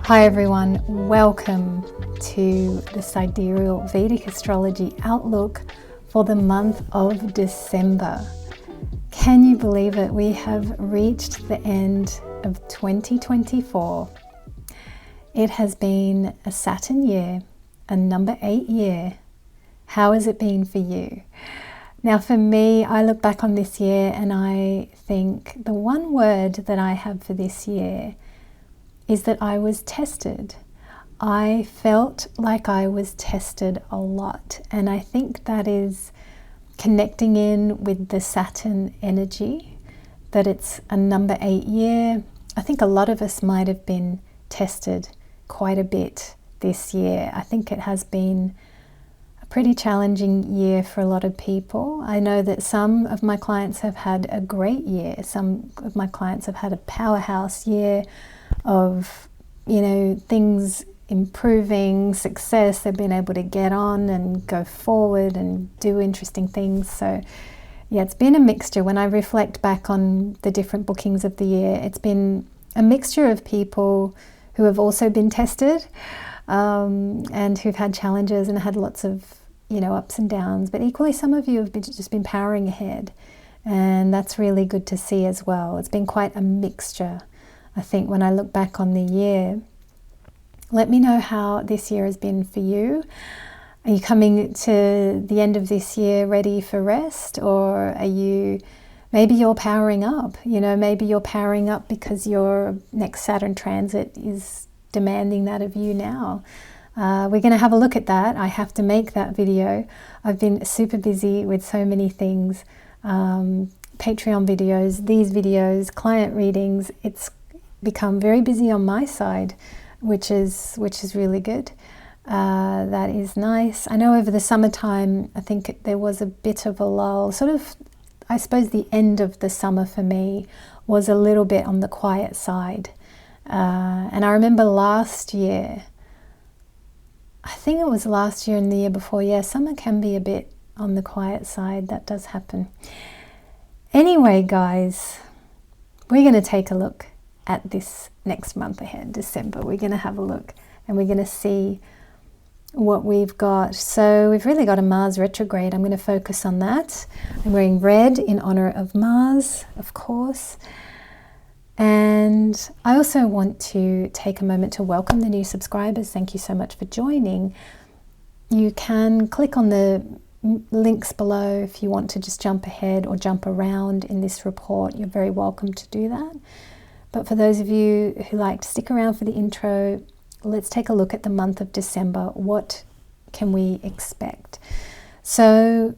Hi everyone, welcome to the Sidereal Vedic Astrology Outlook for the month of December. Can you believe it? We have reached the end of 2024. It has been a Saturn year, a number 8 year. How has it been for you? Now for me, I look back on this year and I think the one word that I have for this year is that I was tested. I felt like I was tested a lot, and I think that is connecting in with the Saturn energy, that it's a number 8 year. I think a lot of us might have been tested quite a bit this year. I think it has been a pretty challenging year for a lot of people. I know that some of my clients have had a great year. Some of my clients have had a powerhouse year of, things improving, success. They've been able to get on and go forward and do interesting things. So yeah, it's been a mixture. When I reflect back on the different bookings of the year, it's been a mixture of people who have also been tested and who've had challenges and had lots of ups and downs, but equally some of you have just been powering ahead, and that's really good to see as well. It's been quite a mixture. I think when I look back on the year, let me know how this year has been for you. Are you coming to the end of this year ready for rest, or are you, maybe you're powering up, maybe you're powering up because your next Saturn transit is demanding that of you now. We're going to have a look at that. I have to make that video. I've been super busy with so many things, Patreon videos, these videos, client readings. It's become very busy on my side, which is really good. That is nice. I know over the summertime, I think there was a bit of a lull. Sort of, I suppose the end of the summer for me was a little bit on the quiet side. And I remember last year, I think it was last year and the year before, summer can be a bit on the quiet side. That does happen. Anyway, guys, we're going to take a look at this next month ahead, December. We're going to have a look and we're going to see what we've got. So we've really got a Mars retrograde. I'm going to focus on that. I'm wearing red in honor of Mars, of course. And I also want to take a moment to welcome the new subscribers. Thank you so much for joining. You can click on the links below if you want to just jump ahead or jump around in this report. You're very welcome to do that. But for those of you who like to stick around for the intro, let's take a look at the month of December. What can we expect? So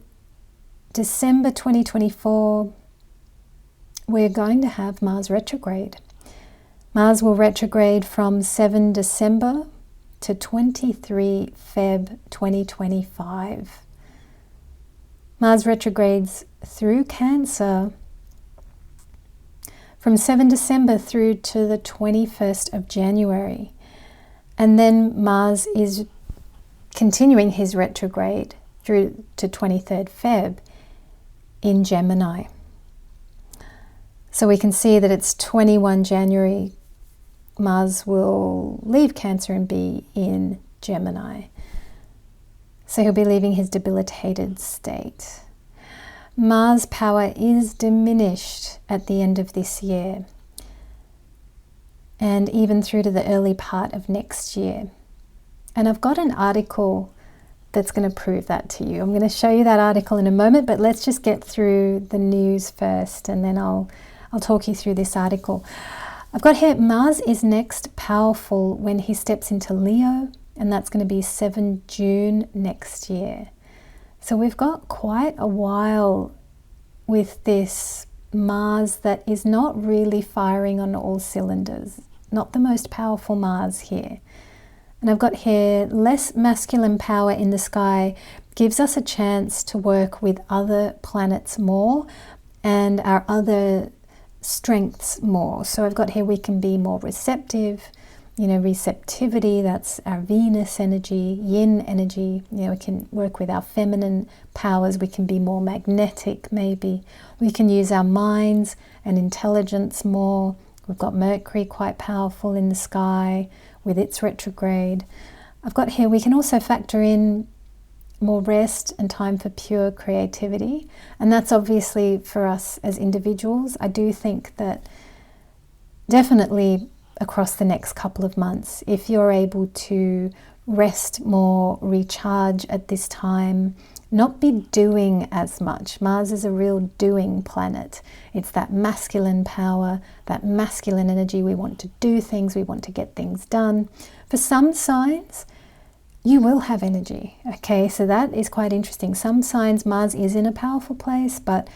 December 2024, we're going to have Mars retrograde. Mars will retrograde from 7 December to 23 Feb 2025. Mars retrogrades through Cancer from 7 December through to the 21st of January. And then Mars is continuing his retrograde through to 23rd Feb in Gemini. So we can see that it's 21 January, Mars will leave Cancer and be in Gemini. So he'll be leaving his debilitated state. Mars power is diminished at the end of this year and even through to the early part of next year. And I've got an article that's going to prove that to you. I'm going to show you that article in a moment, but let's just get through the news first and then I'll talk you through this article. I've got here, Mars is next powerful when he steps into Leo, and that's going to be 7 June next year. So we've got quite a while with this Mars that is not really firing on all cylinders. Not the most powerful Mars here. And I've got here, less masculine power in the sky gives us a chance to work with other planets more and our other strengths more. So I've got here, we can be more receptive, receptivity, that's our Venus energy, yin energy. We can work with our feminine powers. We can be more magnetic, maybe. We can use our minds and intelligence more. We've got Mercury quite powerful in the sky with its retrograde. I've got here, we can also factor in more rest and time for pure creativity. And that's obviously for us as individuals. I do think that definitely across the next couple of months, if you're able to rest more, recharge at this time, not be doing as much. Mars is a real doing planet. It's that masculine power, that masculine energy. We want to do things, we want to get things done. For some signs, you will have energy. Okay, so that is quite interesting. Some signs Mars is in a powerful place, but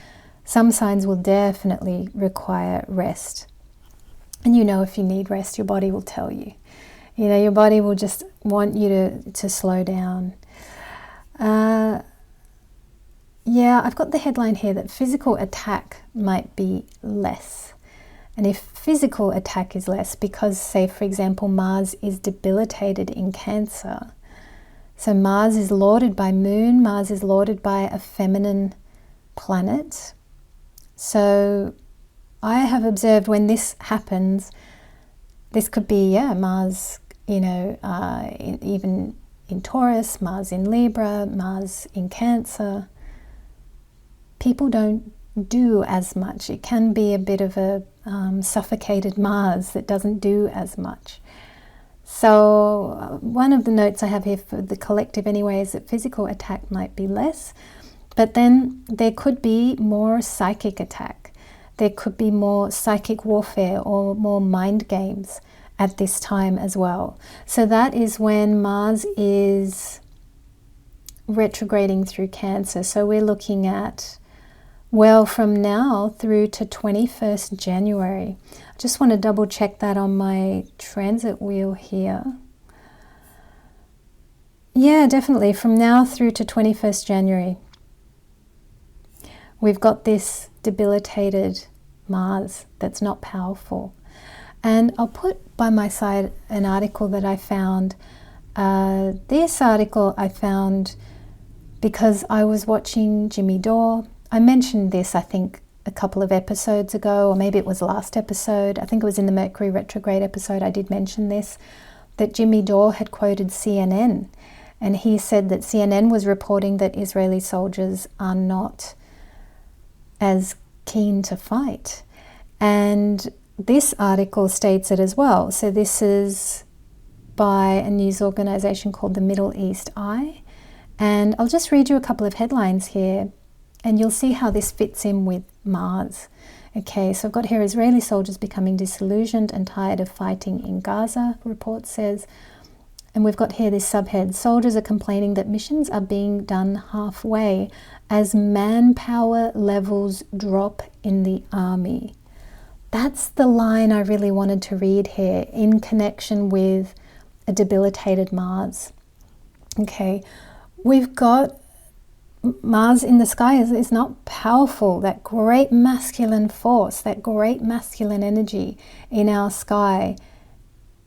some signs will definitely require rest. And you know, if you need rest, your body will tell you. You know, your body will just want you to slow down. Yeah, I've got the headline here that physical attack might be less. And if physical attack is less, because say, for example, Mars is debilitated in Cancer. So Mars is lorded by Moon, Mars is lorded by a feminine planet. So I have observed when this happens, this could be, Mars, even in Taurus, Mars in Libra, Mars in Cancer. People don't do as much. It can be a bit of a suffocated Mars that doesn't do as much. So one of the notes I have here for the collective anyway is that physical attack might be less, but then there could be more psychic attack. There could be more psychic warfare or more mind games at this time as well. So that is when Mars is retrograding through Cancer. So we're looking at, well, from now through to 21st January. I just want to double check that on my transit wheel here. Yeah, definitely. From now through to 21st January, we've got this debilitated Mars that's not powerful. And I'll put by my side an article that I found. This article I found because I was watching Jimmy Dore. I mentioned this, I think, a couple of episodes ago, or maybe it was last episode. I think it was in the Mercury retrograde episode I did mention this, that Jimmy Dore had quoted CNN. And he said that CNN was reporting that Israeli soldiers are not as keen to fight. And this article states it as well. So this is by a news organization called the Middle East Eye. And I'll just read you a couple of headlines here, and you'll see how this fits in with Mars. Okay, so I've got here, Israeli soldiers becoming disillusioned and tired of fighting in Gaza, report says. And we've got here this subhead, soldiers are complaining that missions are being done halfway as manpower levels drop in the army. That's the line I really wanted to read here in connection with a debilitated Mars. Okay, we've got Mars in the sky is not powerful. That great masculine force, that great masculine energy in our sky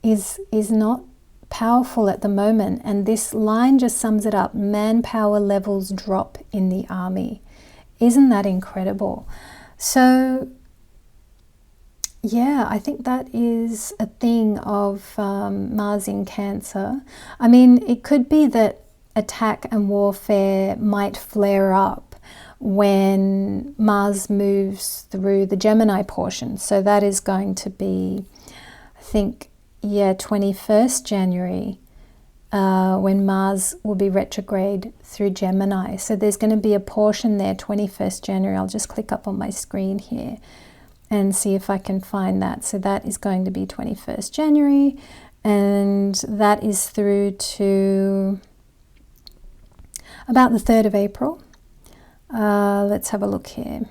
is not powerful at the moment. And this line just sums it up. Manpower levels drop in the army. Isn't that incredible? So yeah, I think that is a thing of Mars in Cancer. I mean, it could be that attack and warfare might flare up when Mars moves through the Gemini portion. So that is going to be, I think, 21st January, when Mars will be retrograde through Gemini. So there's going to be a portion there, 21st January. I'll just click up on my screen here and see if I can find that. So that is going to be 21st January, and that is through to about the 3rd of April. Let's have a look here.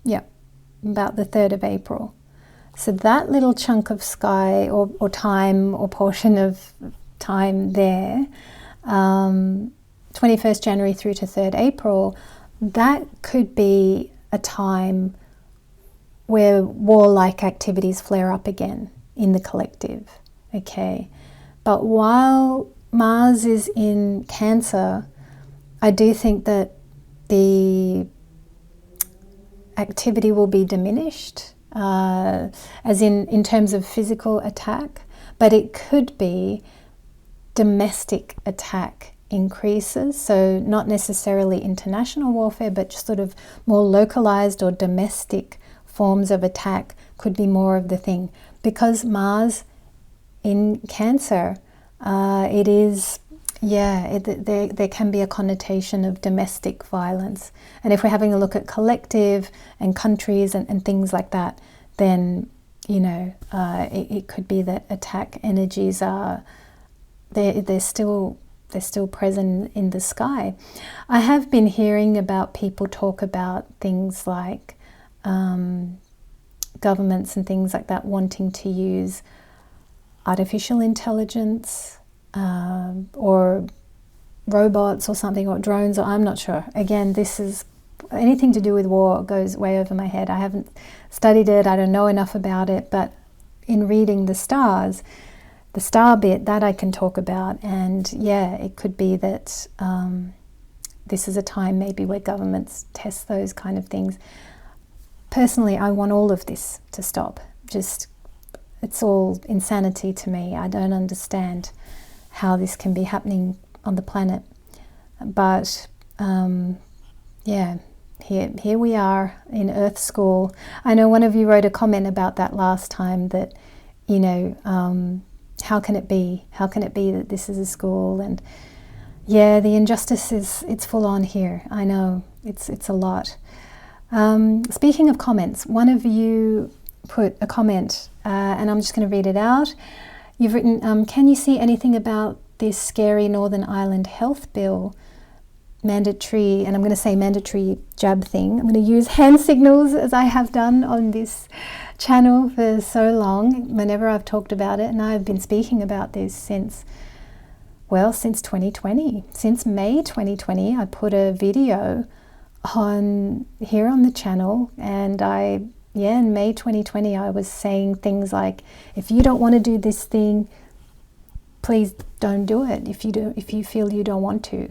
Yeah, about the 3rd of April. So that little chunk of sky or time or portion of time there, 21st January through to 3rd April, that could be a time where warlike activities flare up again in the collective. Okay, but while Mars is in Cancer, I do think that the activity will be diminished. as in terms of physical attack, but it could be domestic attack increases. So not necessarily international warfare, but just sort of more localized or domestic forms of attack could be more of the thing. Because Mars in Cancer, it is, there can be a connotation of domestic violence. And if we're having a look at collective and countries and things like that, then, you know, it could be that attack energies are, they're still present in the sky. I have been hearing about people talk about things like governments and things like that wanting to use artificial intelligence or robots or something, or drones, or I'm not sure. Again, this is anything to do with war goes way over my head. I haven't studied it, I don't know enough about it, but in reading the stars, the star bit, that I can talk about. And yeah, it could be that this is a time maybe where governments test those kind of things. Personally, I want all of this to stop. Just, it's all insanity to me. I don't understand how this can be happening on the planet. But yeah, here we are in Earth School. I know one of you wrote a comment about that last time, that, you know, how can it be? How can it be that this is a school? And yeah, the injustice it's full on here. I know, it's a lot. Speaking of comments, one of you put a comment, and I'm just going to read it out. You've written, can you see anything about this scary Northern Ireland health bill? Mandatory, and I'm going to say mandatory jab thing. I'm going to use hand signals as I have done on this channel for so long whenever I've talked about it, and I've been speaking about this since 2020. Since May 2020, I put a video on here on the channel, and in May 2020 I was saying things like, if you don't want to do this thing, please don't do it. If you feel you don't want to.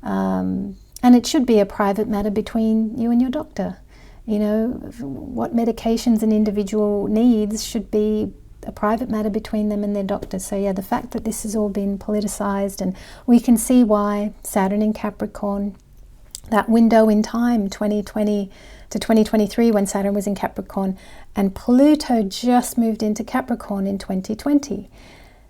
And it should be a private matter between you and your doctor. You know, what medications an individual needs should be a private matter between them and their doctor. So yeah, the fact that this has all been politicized, and we can see why Saturn in Capricorn, that window in time, 2020 to 2023, when Saturn was in Capricorn, and Pluto just moved into Capricorn in 2020.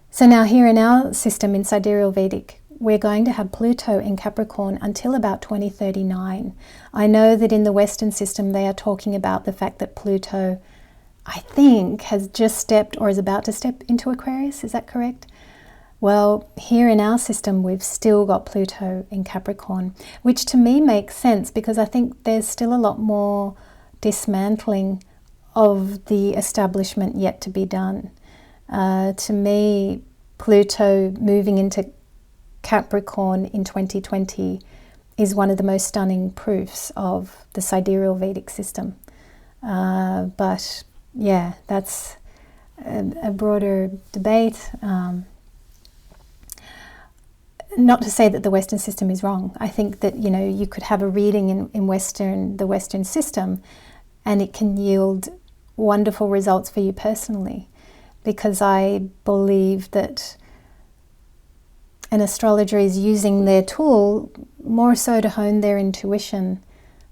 So now here in our system in Sidereal Vedic, we're going to have Pluto in Capricorn until about 2039. I know that in the Western system they are talking about the fact that Pluto, I think, has just stepped or is about to step into Aquarius. Is that correct? Well, here in our system we've still got Pluto in Capricorn, which to me makes sense, because I think there's still a lot more dismantling of the establishment yet to be done. To me, Pluto moving into Capricorn in 2020 is one of the most stunning proofs of the Sidereal Vedic system. But yeah, that's a broader debate. Not to say that the Western system is wrong. I think that, you know, you could have a reading in the Western system, and it can yield wonderful results for you personally, because I believe that an astrologer is using their tool more so to hone their intuition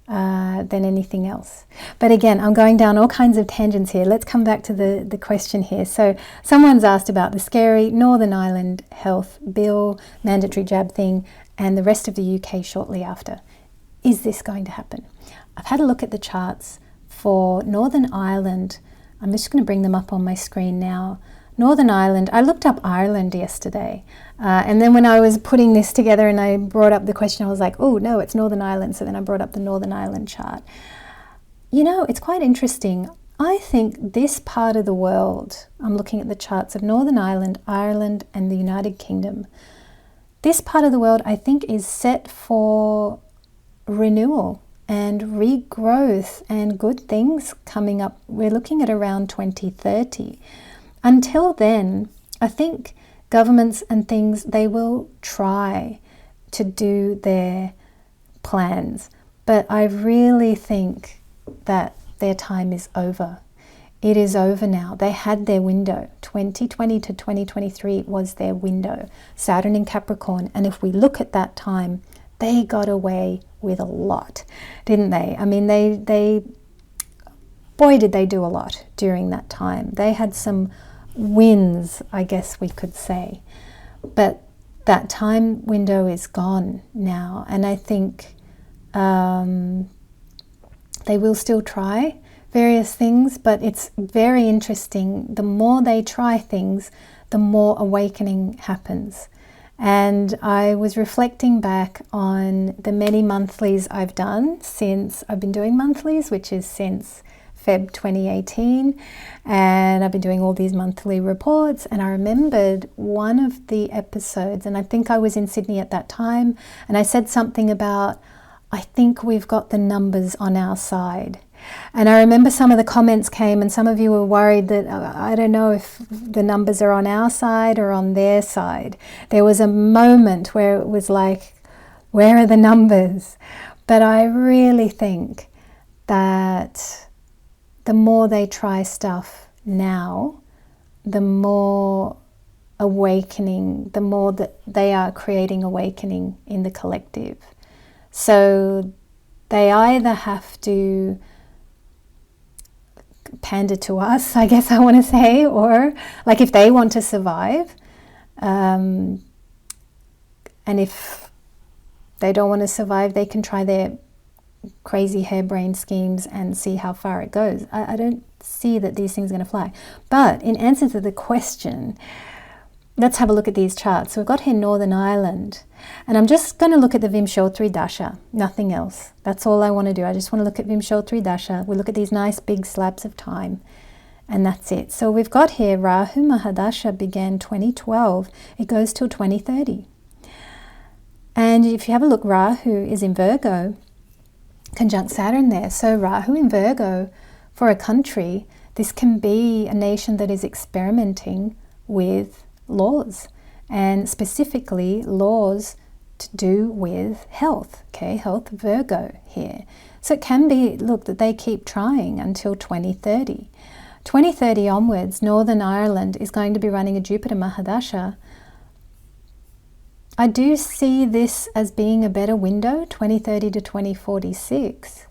than anything else. But again, I'm going down all kinds of tangents here. Let's come back to the question here. So someone's asked about the scary Northern Ireland health bill, mandatory jab thing, and the rest of the UK shortly after. Is this going to happen? I've had a look at the charts for Northern Ireland. I'm just going to bring them up on my screen now. Northern Ireland, I looked up Ireland yesterday, and then when I was putting this together and I brought up the question, I was like, oh no, it's Northern Ireland. So then I brought up the Northern Ireland chart. You know, it's quite interesting. I think this part of the world, I'm looking at the charts of Northern Ireland, Ireland, and the United Kingdom. This part of the world, I think, is set for renewal and regrowth and good things coming up. We're looking at around 2030. Until then, I think governments and things, they will try to do their plans, but I really think that their time is over. it is over now. They had their window. 2020 to 2023 was their window. Saturn in Capricorn. And if we look at that time, they got away with a lot, didn't they? I mean, boy, did they do a lot during that time. They had some wins, I guess we could say. But that time window is gone now. And I think they will still try various things, but it's very interesting. The more they try things, the more awakening happens. And I was reflecting back on the many monthlies I've done since I've been doing monthlies, which is since Feb 2018, and I've been doing all these monthly reports. And I remembered one of the episodes, and I think I was in Sydney at that time, and I said something about, I think we've got the numbers on our side. And I remember some of the comments came, and some of you were worried that I don't know if the numbers are on our side or on their side. There was a moment where it was like, where are the numbers? But I really think that the more they try stuff now, the more awakening, the more that they are creating awakening in the collective. So they either have to pander to us, I guess I want to say, or like if they want to survive, and if they don't want to survive, they can try their crazy harebrained schemes and see how far it goes. I don't see that these things are going to fly. But in answer to the question, let's have a look at these charts. So we've got here Northern Ireland, and I'm just going to look at the Vimshotri Dasha, nothing else. That's all I want to do. I just want to look at Vimshotri Dasha. We look at these nice big slabs of time, and that's it. So we've got here Rahu Mahadasha began 2012. It goes till 2030. And if you have a look, Rahu is in Virgo, conjunct Saturn there. So Rahu in Virgo, for a country, this can be a nation that is experimenting with laws, and specifically laws to do with health. Okay, health, Virgo here. So it can be, look, that they keep trying until 2030. 2030 onwards, Northern Ireland is going to be running a Jupiter Mahadasha. I do see this as being a better window, 2030 to 2046.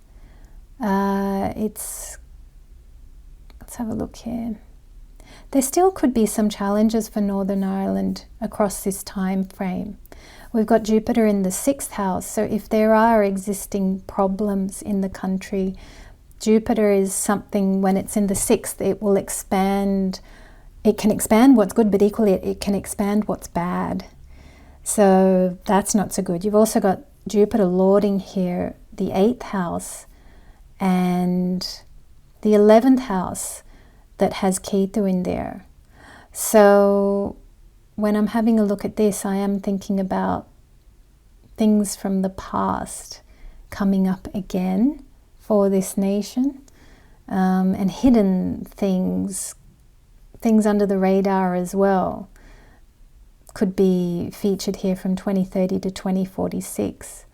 Let's have a look here. There still could be some challenges for Northern Ireland across this time frame. We've got Jupiter in the 6th house, so if there are existing problems in the country, Jupiter is something, when it's in the 6th, it will expand. It can expand what's good, but equally it can expand what's bad. So that's not so good. You've also got Jupiter lording here the 8th house and the 11th house that has Ketu in there. So when I'm having a look at this, I am thinking about things from the past coming up again for this nation, and hidden things under the radar as well could be featured here from 2030 to 2046.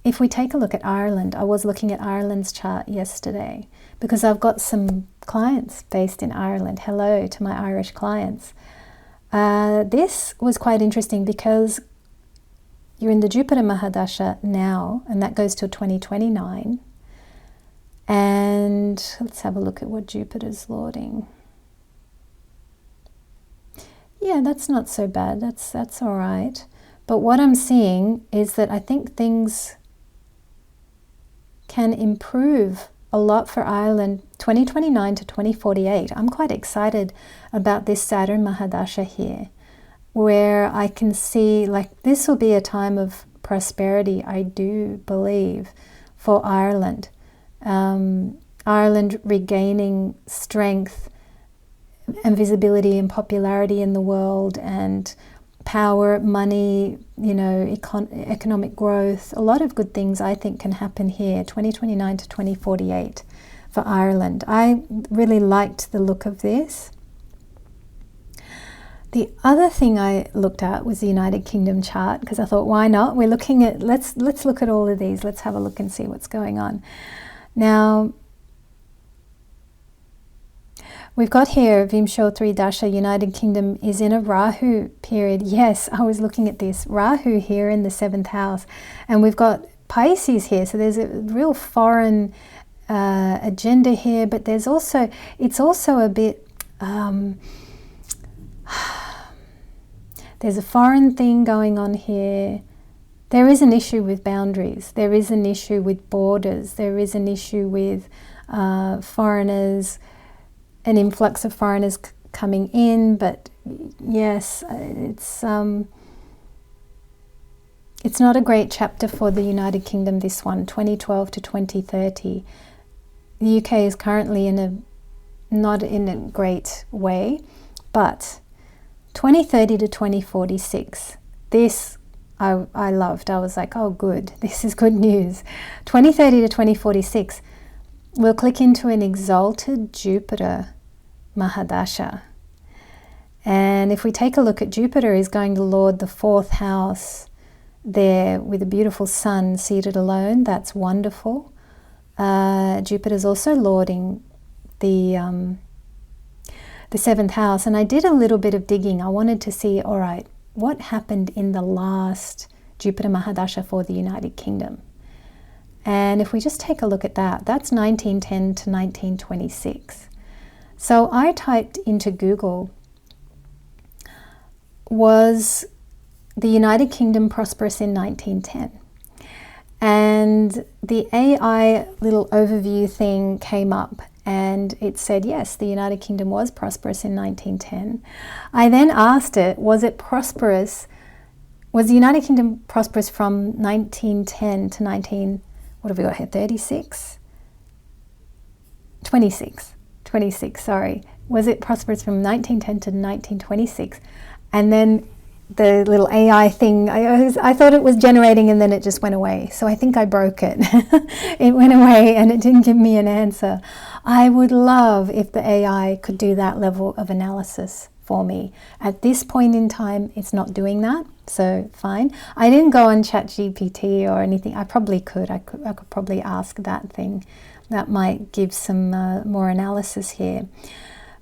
If we take a look at Ireland, I was looking at Ireland's chart yesterday because I've got some clients based in Ireland. Hello to my Irish clients. This was quite interesting because you're in the Jupiter Mahadasha now, and that goes till 2029. And let's have a look at what Jupiter's lording. Yeah, that's not so bad. That's all right. But what I'm seeing is that I think things can improve a lot for Ireland 2029 to 2048. I'm quite excited about this Saturn Mahadasha here, where I can see, like, this will be a time of prosperity, I do believe, for Ireland. Ireland regaining strength and visibility and popularity in the world, and power, money, you know, economic growth. A lot of good things I think can happen here, 2029 to 2048 for Ireland. I really liked the look of this. The other thing I looked at was the United Kingdom chart, because I thought, why not? We're looking at, let's look at all of these. Let's have a look and see what's going on. Now, We've got here Vimsho Dasha, United Kingdom is in a Rahu period. Yes, I was looking at this. Rahu here in the 7th house. And we've got Pisces here. So there's a real foreign agenda here. But there's also, it's also a bit... there's a foreign thing going on here. There is an issue with boundaries. There is an issue with borders. There is an issue with foreigners, an influx of foreigners coming in. But yes, it's not a great chapter for the United Kingdom, this one, 2012 to 2030. The UK is currently not in a great way, but 2030 to 2046, this I loved. I was like, oh good, this is good news. 2030 to 2046, we'll click into an exalted Jupiter Mahadasha. And if we take a look at Jupiter, is going to lord the 4th house there with a beautiful sun seated alone. That's wonderful. Jupiter's also lording the 7th house. And I did a little bit of digging. I wanted to see, all right, what happened in the last Jupiter Mahadasha for the United Kingdom? And if we just take a look at that, that's 1910 to 1926. So I typed into Google, was the United Kingdom prosperous in 1910? And the AI little overview thing came up, and it said, yes, the United Kingdom was prosperous in 1910. I then asked it, was it prosperous? Was the United Kingdom prosperous from 1910 to what have we got here, 36? 26, sorry. Was it prosperous from 1910 to 1926? And then the little AI thing, I thought it was generating and then it just went away. So I think I broke it. It went away and it didn't give me an answer. I would love if the AI could do that level of analysis for me. At this point in time, it's not doing that, so fine. I didn't go on ChatGPT or anything. I probably could. I could probably ask that thing. That might give some more analysis here.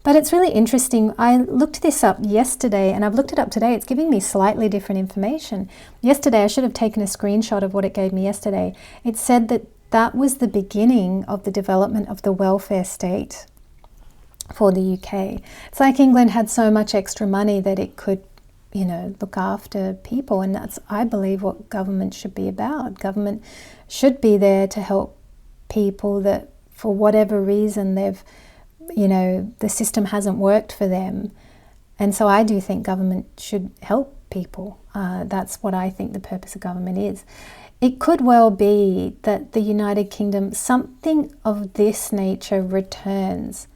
But it's really interesting. I looked this up yesterday and I've looked it up today. It's giving me slightly different information. Yesterday, I should have taken a screenshot of what it gave me yesterday. It said that that was the beginning of the development of the welfare state for the UK. It's like England had so much extra money that it could, look after people. And that's, I believe, what government should be about. Government should be there to help people that for whatever reason they've, the system hasn't worked for them. And so I do think government should help people. That's what I think the purpose of government is. It could well be that the United Kingdom, something of this nature returns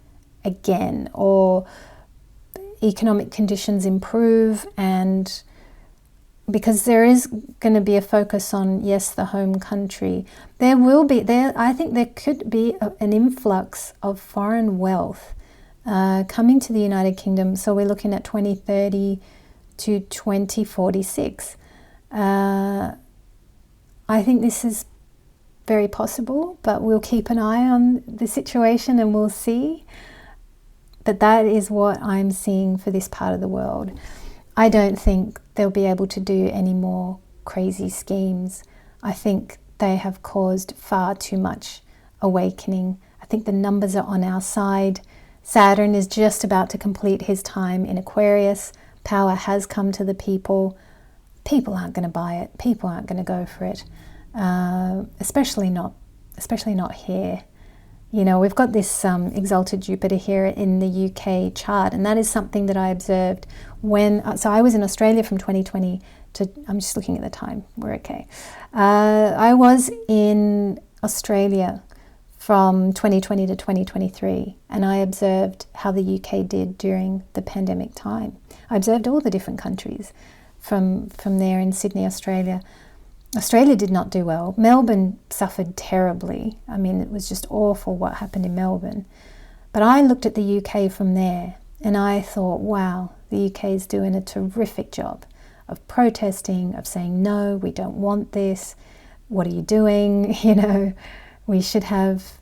again, or economic conditions improve, and because there is going to be a focus on, yes, the home country, I think there could be an influx of foreign wealth coming to the United Kingdom. So we're looking at 2030 to 2046. I think this is very possible, but we'll keep an eye on the situation and we'll see. But that is what I'm seeing for this part of the world. I don't think they'll be able to do any more crazy schemes. I think they have caused far too much awakening. I think the numbers are on our side. Saturn is just about to complete his time in Aquarius. Power has come to the people. People aren't going to buy it. People aren't going to go for it. Especially not here. We've got this exalted Jupiter here in the UK chart, and that is something that I observed so I was in Australia from 2020 to, I'm just looking at the time, we're okay. I was in Australia from 2020 to 2023, and I observed how the UK did during the pandemic time. I observed all the different countries from there in Sydney, Australia. Australia did not do well. Melbourne suffered terribly. I mean, it was just awful what happened in Melbourne. But I looked at the UK from there and I thought, wow, the UK is doing a terrific job of protesting, of saying, no, we don't want this. What are you doing? We should have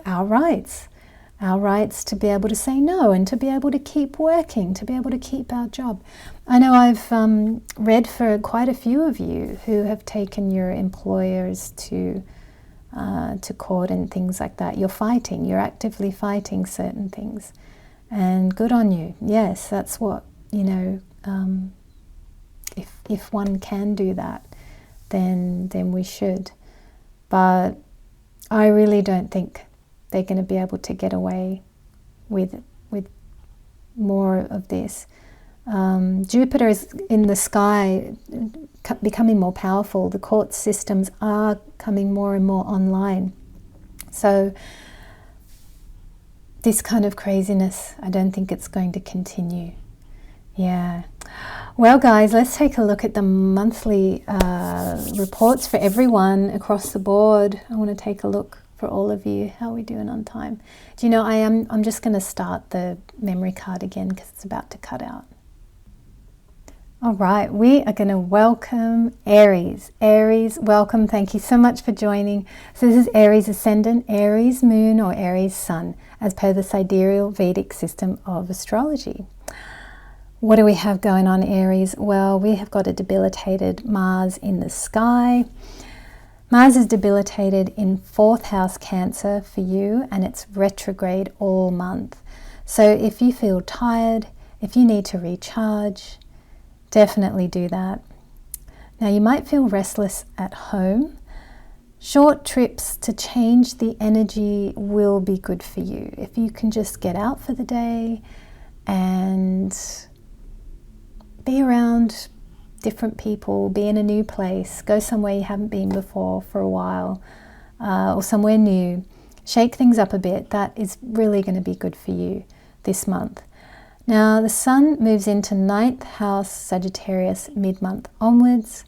our rights. our rights to be able to say no and to be able to keep working, to be able to keep our job. I know I've read for quite a few of you who have taken your employers to court and things like that. You're actively fighting certain things, and good on you. Yes, that's what, if one can do that, then we should. But I really don't think they're going to be able to get away with more of this. Jupiter is in the sky, becoming more powerful. The court systems are coming more and more online. So this kind of craziness, I don't think it's going to continue. Yeah. Well, guys, let's take a look at the monthly reports for everyone across the board. I want to take a look for all of you. How are we doing on time? Do you know, I'm just going to start the memory card again because it's about to cut out. All right, we are going to welcome Aries. Aries, welcome. Thank you so much for joining. So this is Aries Ascendant, Aries Moon, or Aries Sun, as per the Sidereal Vedic system of astrology. What do we have going on, Aries? Well, we have got a debilitated Mars in the sky. Mars is debilitated in 4th house Cancer for you, and it's retrograde all month. So if you feel tired, if you need to recharge, definitely do that. Now, you might feel restless at home. Short trips to change the energy will be good for you. If you can just get out for the day and be around different people, be in a new place, go somewhere you haven't been before for a while, or somewhere new, shake things up a bit, that is really going to be good for you this month. Now, the Sun moves into 9th house Sagittarius mid-month onwards.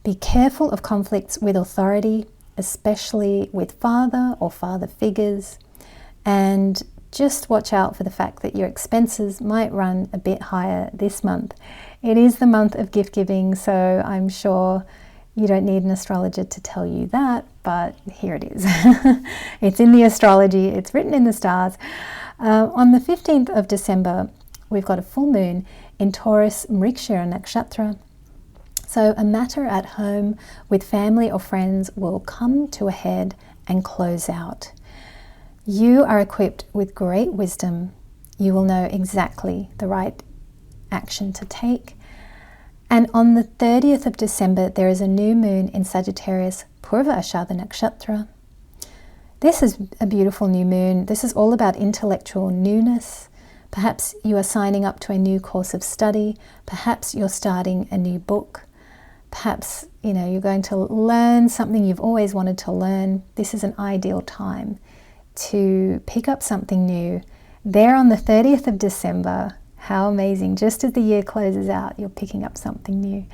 Be careful of conflicts with authority, especially with father or father figures, and just watch out for the fact that your expenses might run a bit higher this month. It is the month of gift giving, so I'm sure you don't need an astrologer to tell you that, but here it is. It's in the astrology, it's written in the stars. On the 15th of December, we've got a full moon in Taurus Mrikshira Nakshatra. So a matter at home with family or friends will come to a head and close out. You are equipped with great wisdom. You will know exactly the right action to take. And on the 30th of December, there is a new moon in Sagittarius Purva Ashadha Nakshatra. This is a beautiful new moon. This is all about intellectual newness. Perhaps you are signing up to a new course of study. Perhaps you're starting a new book. Perhaps, you're going to learn something you've always wanted to learn. This is an ideal time to pick up something new. There on the 30th of December, how amazing. Just as the year closes out, you're picking up something new.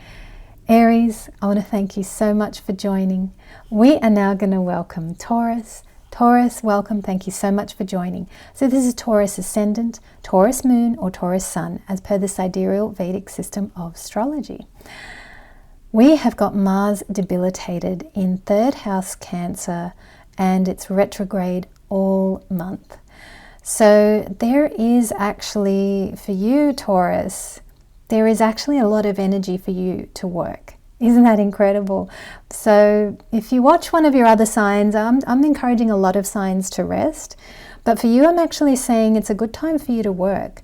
Aries, I want to thank you so much for joining. We are now going to welcome Taurus. Taurus, welcome. Thank you so much for joining. So this is Taurus Ascendant, Taurus Moon, or Taurus Sun, as per the Sidereal Vedic system of astrology. We have got Mars debilitated in 3rd house Cancer, and it's retrograde all month. So there is actually, for you, Taurus, there is actually a lot of energy for you to work. Isn't that incredible? So if you watch one of your other signs, I'm encouraging a lot of signs to rest. But for you, I'm actually saying it's a good time for you to work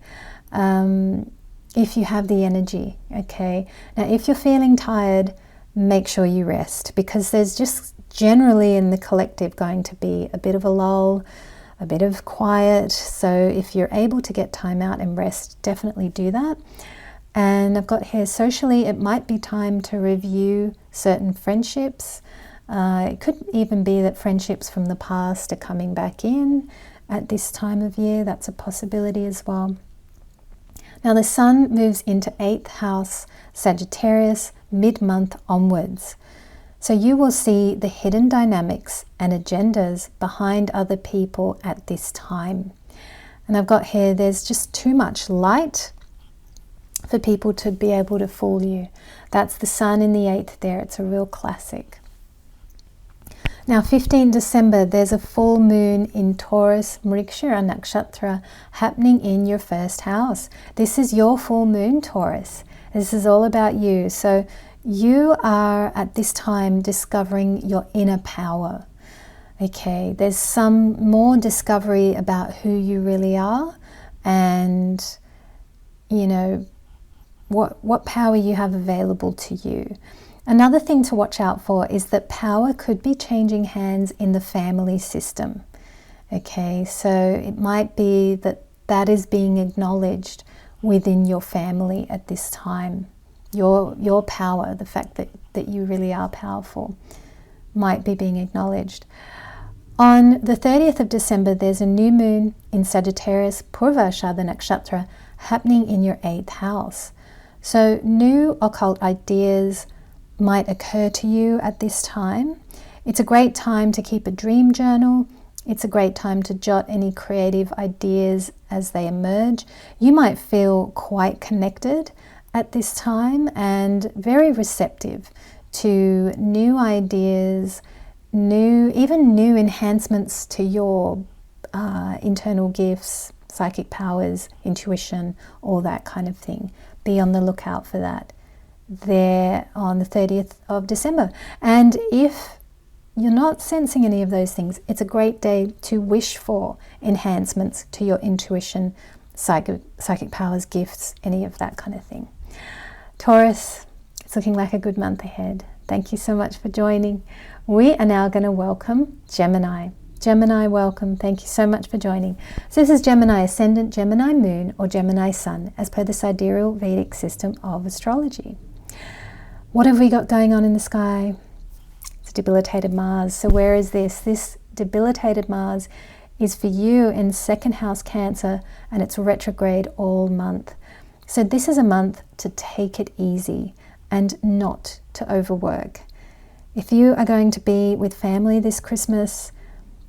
if you have the energy, okay? Now, if you're feeling tired, make sure you rest, because there's just generally in the collective going to be a bit of a lull, a bit of quiet. So if you're able to get time out and rest, definitely do that. And I've got here, socially, it might be time to review certain friendships. It could even be that friendships from the past are coming back in at this time of year. That's a possibility as well. Now the Sun moves into 8th house Sagittarius mid-month onwards. So you will see the hidden dynamics and agendas behind other people at this time. And I've got here, there's just too much light for people to be able to fool you. That's the Sun in the 8th there. It's a real classic. Now 15 December, there's a full moon in Taurus, Mrigashira Nakshatra, happening in your first house. This is your full moon, Taurus. This is all about you. So you are at this time discovering your inner power. Okay, there's some more discovery about who you really are and, you know, what power you have available to you. Another thing to watch out for is that power could be changing hands in the family system. Okay, so it might be that that is being acknowledged within your family at this time. Your power, the fact that you really are powerful, might be being acknowledged. On the 30th of December, there's a new moon in Sagittarius, Purvashada Nakshatra, happening in your 8th house. So new occult ideas might occur to you at this time. It's a great time to keep a dream journal. It's a great time to jot any creative ideas as they emerge. You might feel quite connected at this time and very receptive to new ideas, even new enhancements to your internal gifts, psychic powers, intuition, all that kind of thing. Be on the lookout for that there on the 30th of December. And if you're not sensing any of those things, it's a great day to wish for enhancements to your intuition, psychic powers, gifts, any of that kind of thing. Taurus, it's looking like a good month ahead. Thank you so much for joining. We are now going to welcome Gemini. Gemini, welcome. Thank you so much for joining. So this is Gemini Ascendant, Gemini Moon, or Gemini Sun, as per the Sidereal Vedic system of astrology. What have we got going on in the sky? It's a debilitated Mars. So where is this? This debilitated Mars is for you in 2nd house Cancer, and it's retrograde all month. So this is a month to take it easy and not to overwork. If you are going to be with family this Christmas,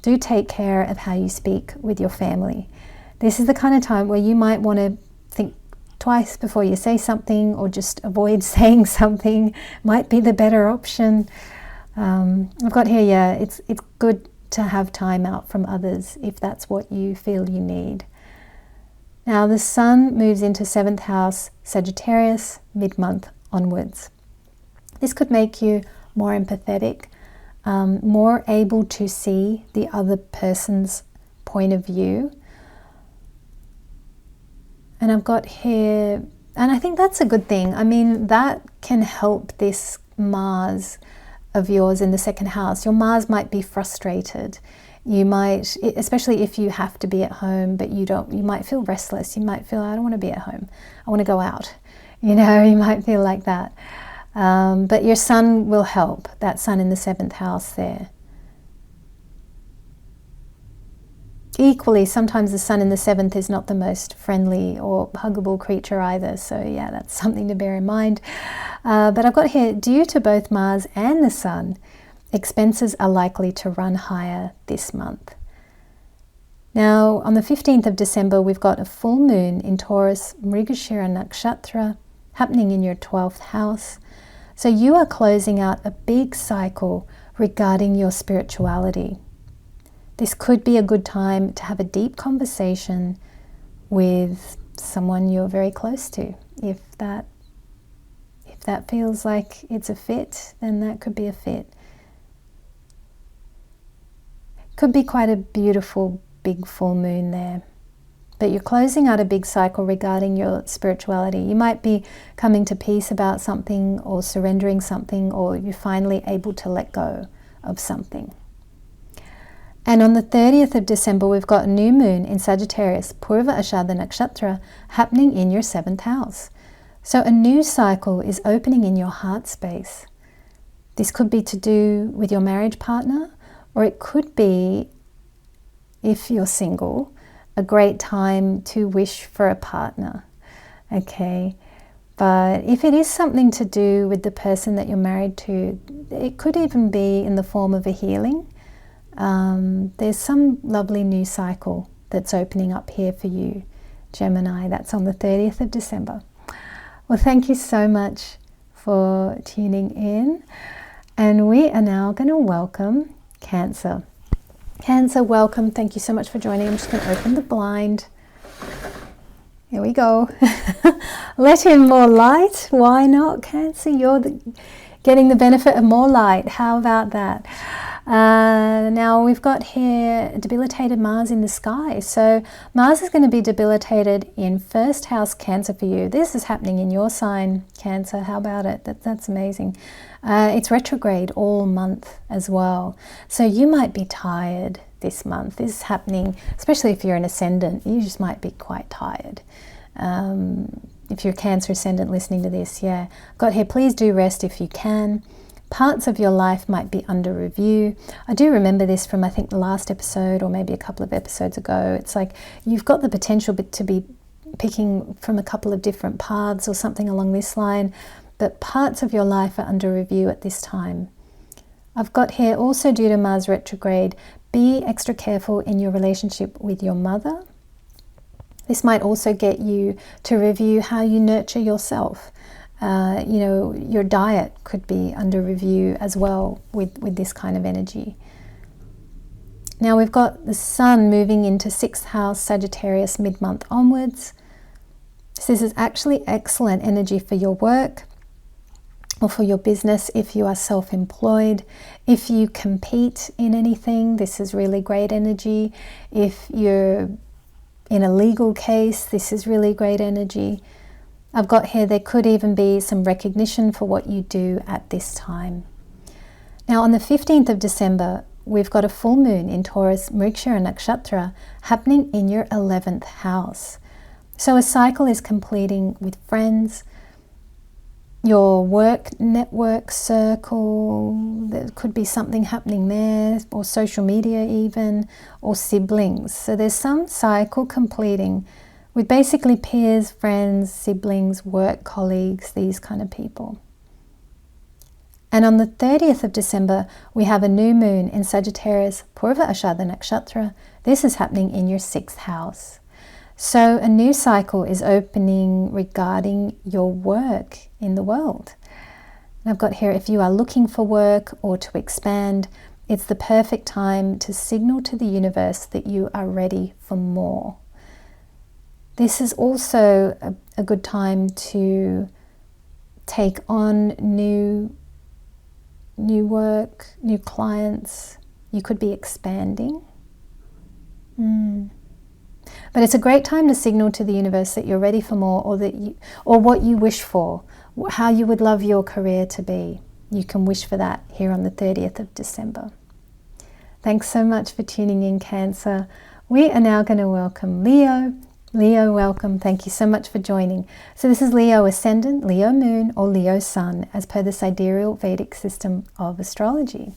do take care of how you speak with your family. This is the kind of time where you might want to think twice before you say something, or just avoid saying something might be the better option. I've got here, yeah, it's good to have time out from others if that's what you feel you need. Now the Sun moves into 7th house Sagittarius mid-month onwards. This could make you more empathetic, more able to see the other person's point of view. And I've got here, and I think that's a good thing. I mean, that can help this Mars of yours in the 2nd house. Your Mars might be frustrated. You might, especially if you have to be at home, but you might feel restless. You might feel, I don't want to be at home. I want to go out. You know, you might feel like that. But your Sun will help, that Sun in the 7th house there. Equally, sometimes the Sun in the 7th is not the most friendly or huggable creature either. So yeah, that's something to bear in mind. But I've got here, due to both Mars and the Sun, expenses are likely to run higher this month. Now, on the 15th of December, we've got a full moon in Taurus, Mrigashira Nakshatra, happening in your 12th house. So you are closing out a big cycle regarding your spirituality. This could be a good time to have a deep conversation with someone you're very close to. If that feels like it's a fit, then that could be a fit. Could be quite a beautiful big full moon there. But you're closing out a big cycle regarding your spirituality. You might be coming to peace about something, or surrendering something, or you're finally able to let go of something. And on the 30th of December, we've got a new moon in Sagittarius, Purva Ashada Nakshatra, happening in your 7th house. So a new cycle is opening in your heart space. This could be to do with your marriage partner, or it could be, if you're single, a great time to wish for a partner. Okay, but if it is something to do with the person that you're married to, it could even be in the form of a healing. There's some lovely new cycle that's opening up here for you, Gemini. That's on the 30th of December. Well, thank you so much for tuning in. And we are now going to welcome Cancer. Cancer, welcome. Thank you so much for joining. I'm just going to open the blind. Here we go. Let in more light. Why not, Cancer? You're getting the benefit of more light. How about that? Now we've got here debilitated Mars in the sky. So Mars is going to be debilitated in first house Cancer for you. This is happening in your sign, Cancer. How about it? That's amazing. It's retrograde all month as well. So you might be tired this month. This is happening, especially if you're an ascendant. You just might be quite tired. If you're Cancer ascendant listening to this, yeah. Got here, please do rest if you can. Parts of your life might be under review. I do remember this from, I think, the last episode or maybe a couple of episodes ago. It's like you've got the potential to be picking from a couple of different paths or something along this line, but parts of your life are under review at this time. I've got here also due to Mars retrograde, be extra careful in your relationship with your mother. This might also get you to review how you nurture yourself. Your diet could be under review as well with this kind of energy. Now we've got the Sun moving into 6th house Sagittarius mid-month onwards. So this is actually excellent energy for your work or for your business if you are self-employed. If you compete in anything, this is really great energy. If you're in a legal case, this is really great energy. I've got here, there could even be some recognition for what you do at this time. Now on the 15th of December, we've got a full moon in Taurus, Mrigashira Nakshatra, happening in your 11th house. So a cycle is completing with friends, your work network circle, there could be something happening there, or social media even, or siblings. So there's some cycle completing with basically peers, friends, siblings, work colleagues, these kind of people. And on the 30th of December, we have a new moon in Sagittarius, Purva Ashada Nakshatra. This is happening in your 6th house. So a new cycle is opening regarding your work in the world. And I've got here, if you are looking for work or to expand, it's the perfect time to signal to the universe that you are ready for more. This is also a good time to take on new work, new clients. You could be expanding. But it's a great time to signal to the universe that you're ready for more, or what you wish for, how you would love your career to be. You can wish for that here on the 30th of December. Thanks so much for tuning in, Cancer. We are now going to welcome Leo. Leo, welcome. Thank you so much for joining. So this is Leo Ascendant, Leo Moon, or Leo Sun, as per the sidereal Vedic system of astrology.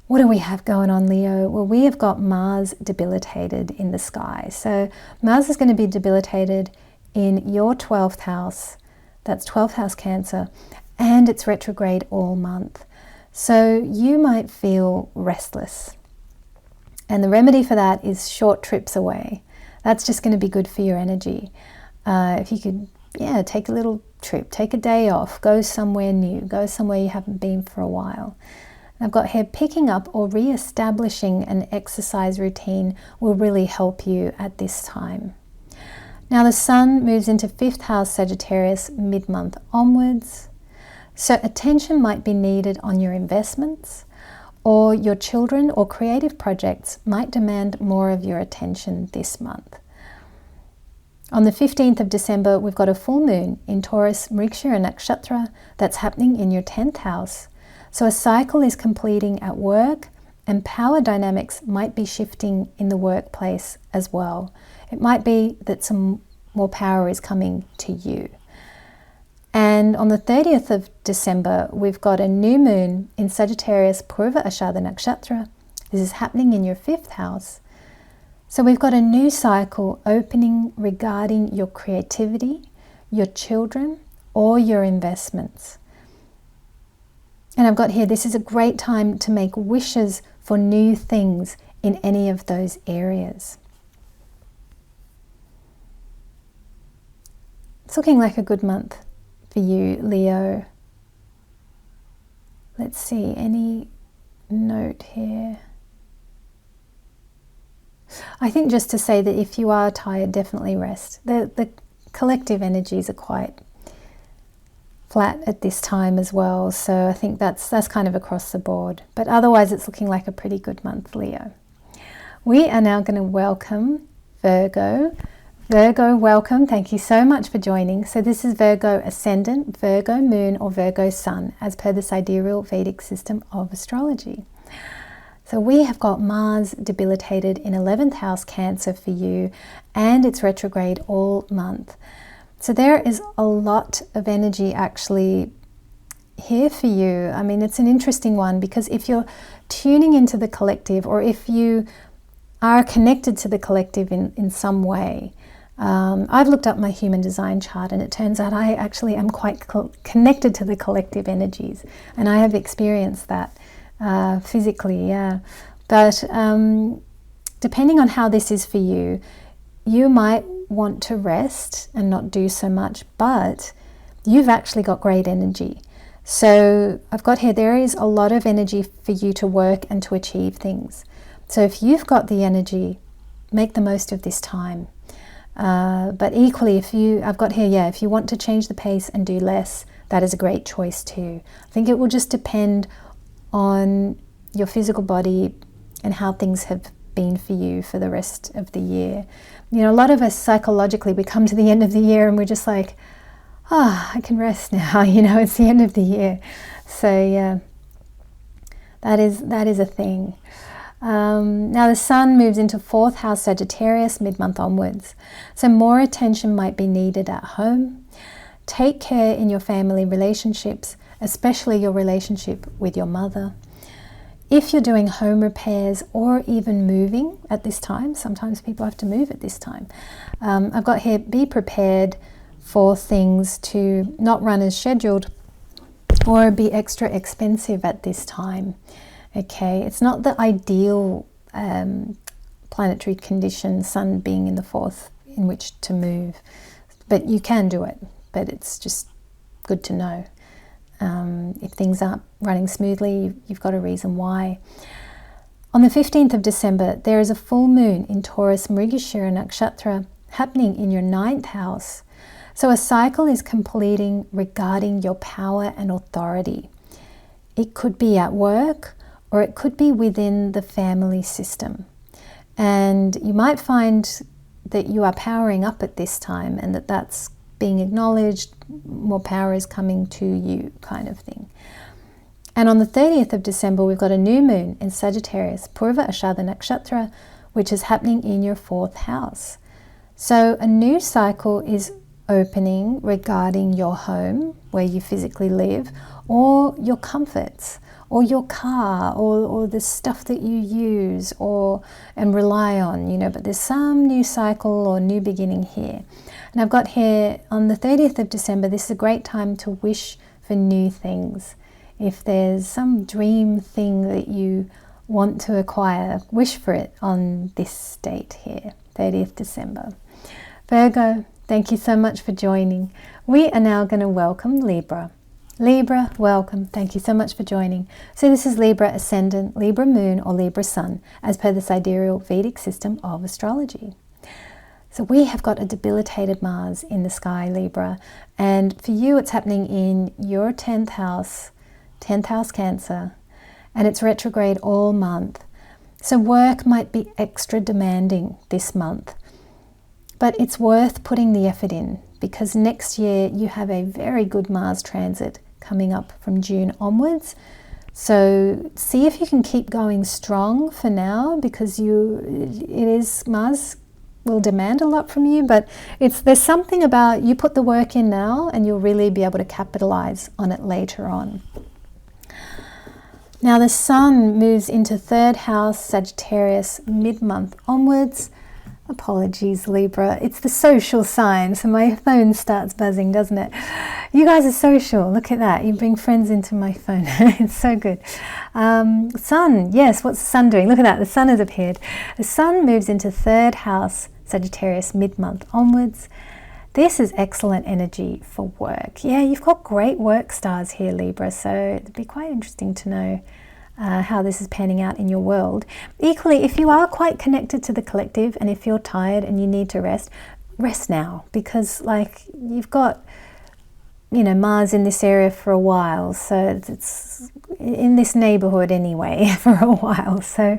What do we have going on, Leo? Well, we have got Mars debilitated in the sky. So Mars is going to be debilitated in your 12th house. That's 12th house Cancer, and it's retrograde all month. So you might feel restless. And the remedy for that is short trips away. That's just going to be good for your energy. If you could, take a little trip, take a day off, go somewhere new, go somewhere you haven't been for a while. I've got here, picking up or re-establishing an exercise routine will really help you at this time. Now the Sun moves into 5th house Sagittarius mid-month onwards. So attention might be needed on your investments, or your children or creative projects might demand more of your attention this month. On the 15th of December, we've got a full moon in Taurus, Mrigashira Nakshatra that's happening in your 10th house. So a cycle is completing at work, and power dynamics might be shifting in the workplace as well. It might be that some more power is coming to you. And on the 30th of December, we've got a new moon in Sagittarius, Purva Ashada Nakshatra. This is happening in your 5th house. So we've got a new cycle opening regarding your creativity, your children, or your investments. And I've got here, this is a great time to make wishes for new things in any of those areas. It's looking like a good month for you, Leo. Let's see, any note here. I think just to say that if you are tired, definitely rest. The collective energies are quite flat at this time as well, so I think that's kind of across the board. But otherwise it's looking like a pretty good month, Leo. We are now going to welcome Virgo. Virgo, welcome. Thank you so much for joining. So this is Virgo Ascendant, Virgo Moon, or Virgo Sun, as per the sidereal Vedic system of astrology. So we have got Mars debilitated in 11th house Cancer for you, and it's retrograde all month. So there is a lot of energy actually here for you. I mean, it's an interesting one, because if you're tuning into the collective, or if you are connected to the collective in some way, I've looked up my human design chart, and it turns out I actually am quite connected to the collective energies, and I have experienced that physically, yeah. But depending on how this is for you, you might want to rest and not do so much, but you've actually got great energy. So I've got here, there is a lot of energy for you to work and to achieve things. So if you've got the energy, make the most of this time. But equally, I've got here, yeah, if you want to change the pace and do less, that is a great choice too. I think it will just depend on your physical body and how things have been for you for the rest of the year. You know, a lot of us psychologically, we come to the end of the year and we're just like, I can rest now, you know, it's the end of the year. So yeah, that is a thing. Now the sun moves into 4th house Sagittarius mid-month onwards. So more attention might be needed at home. Take care in your family relationships, especially your relationship with your mother. If you're doing home repairs or even moving at this time, sometimes people have to move at this time. I've got here, be prepared for things to not run as scheduled or be extra expensive at this time. Okay, it's not the ideal planetary condition, sun being in the 4th, in which to move, but you can do it, but it's just good to know. If things aren't running smoothly, you've got a reason why. On the 15th of December, there is a full moon in Taurus Mrigashira Nakshatra happening in your 9th house. So a cycle is completing regarding your power and authority. It could be at work, or it could be within the family system. And you might find that you are powering up at this time, and that's being acknowledged, more power is coming to you, kind of thing. And on the 30th of December, we've got a new moon in Sagittarius, Purva Ashada Nakshatra, which is happening in your 4th house. So a new cycle is opening regarding your home, where you physically live, or your comforts, or your car, or the stuff that you use and rely on, you know, but there's some new cycle or new beginning here. And I've got here on the 30th of December, this is a great time to wish for new things. If there's some dream thing that you want to acquire, wish for it on this date here, 30th December. Virgo, thank you so much for joining. We are now going to welcome Libra. Libra, welcome. Thank you so much for joining. So this is Libra Ascendant, Libra Moon, or Libra Sun, as per the sidereal Vedic system of astrology. So we have got a debilitated Mars in the sky, Libra, and for you it's happening in your 10th house Cancer, and it's retrograde all month. So work might be extra demanding this month, but it's worth putting the effort in, because next year you have a very good Mars transit coming up from June onwards. So see if you can keep going strong for now, because Mars will demand a lot from you, but there's something about you put the work in now and you'll really be able to capitalize on it later on. Now the sun moves into 3rd house Sagittarius mid-month onwards. Apologies, Libra. It's the social sign, so my phone starts buzzing, doesn't it? You guys are social. Look at that. You bring friends into my phone. It's so good. Sun. Yes, what's the sun doing? Look at that. The sun has appeared. The sun moves into 3rd house Sagittarius mid-month onwards. This is excellent energy for work. Yeah, you've got great work stars here, Libra, so it'd be quite interesting to know how this is panning out in your world. Equally, if you are quite connected to the collective and if you're tired and you need to rest now, because like you've got, you know, Mars in this area for a while, so it's in this neighborhood anyway for a while, so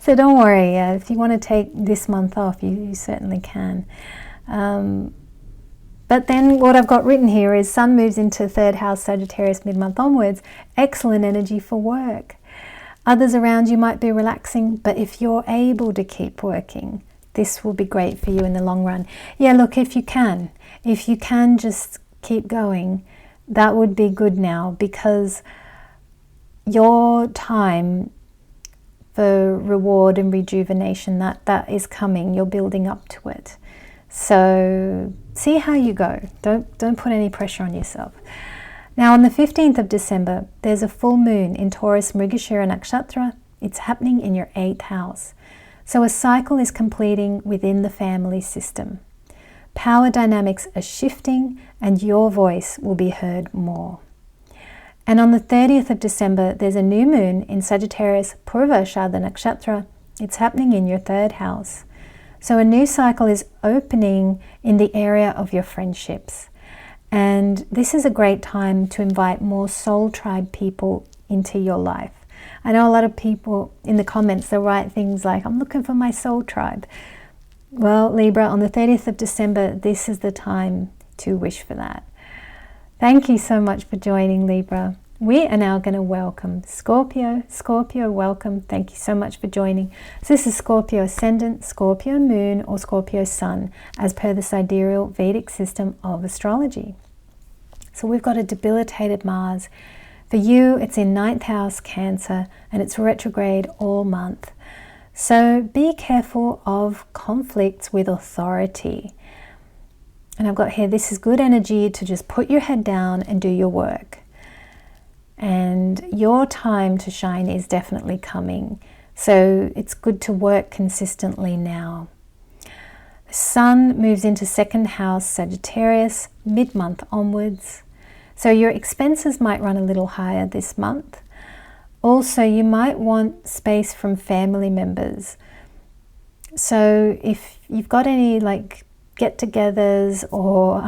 don't worry. If you want to take this month off, you certainly can. But then what I've got written here is Sun moves into 3rd house Sagittarius mid-month onwards. Excellent energy for work. Others around you might be relaxing, but if you're able to keep working, this will be great for you in the long run. Yeah, look, if you can just keep going, that would be good now, because your time for reward and rejuvenation, that is coming. You're building up to it. So see how you go. Don't put any pressure on yourself. Now on the 15th of December, there's a full moon in Taurus Mrigashira Nakshatra. It's happening in your 8th house. So a cycle is completing within the family system. Power dynamics are shifting and your voice will be heard more. And on the 30th of December, there's a new moon in Sagittarius Purva Shadha Nakshatra. It's happening in your 3rd house. So a new cycle is opening in the area of your friendships. And this is a great time to invite more soul tribe people into your life. I know a lot of people in the comments, they'll write things like, I'm looking for my soul tribe. Well, Libra, on the 30th of December, this is the time to wish for that. Thank you so much for joining, Libra. We are now going to welcome Scorpio. Scorpio, welcome. Thank you so much for joining. So this is Scorpio Ascendant, Scorpio Moon, or Scorpio Sun, as per the sidereal Vedic system of astrology. So we've got a debilitated Mars. For you, it's in 9th house, Cancer, and it's retrograde all month. So be careful of conflicts with authority. And I've got here, this is good energy to just put your head down and do your work. And your time to shine is definitely coming. So it's good to work consistently now. The Sun moves into 2nd house Sagittarius mid-month onwards. So your expenses might run a little higher this month. Also, you might want space from family members. So if you've got any like get-togethers, or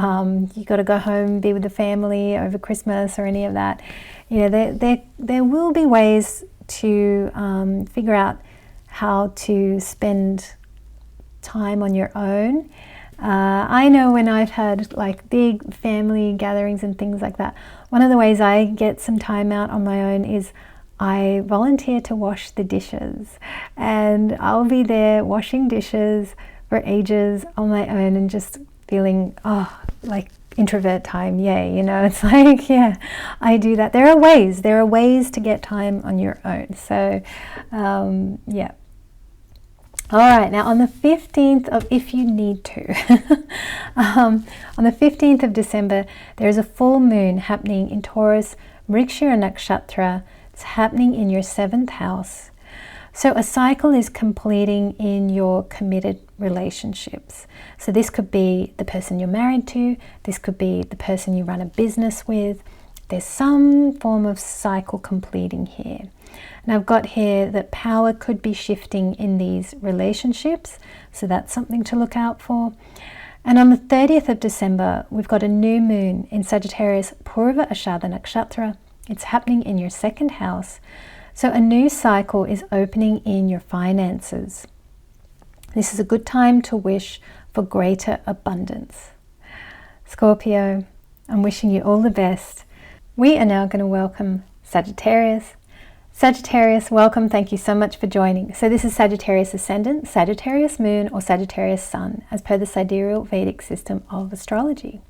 you got to go home, be with the family over Christmas or any of that, you know, there will be ways to figure out how to spend time on your own. I know when I've had like big family gatherings and things like that, one of the ways I get some time out on my own is I volunteer to wash the dishes, and I'll be there washing dishes for ages on my own and just feeling, oh, like introvert time, yay, you know, it's like, yeah, I do that. There are ways to get time on your own. So, yeah. All right, now on the 15th of, if you need to, on the 15th of December, there's a full moon happening in Taurus Mrigashira Nakshatra. It's happening in your 7th house. So a cycle is completing in your committed relationships. So this could be the person you're married to, this could be the person you run a business with. There's some form of cycle completing here. And I've got here that power could be shifting in these relationships, so that's something to look out for. And on the 30th of December, we've got a new moon in Sagittarius Purva Ashadha Nakshatra. It's happening in your 2nd house. So a new cycle is opening in your finances. This is a good time to wish for greater abundance. Scorpio, I'm wishing you all the best. We are now going to welcome Sagittarius. Sagittarius, welcome. Thank you so much for joining. So this is Sagittarius Ascendant, Sagittarius Moon, or Sagittarius Sun, as per the sidereal Vedic system of astrology.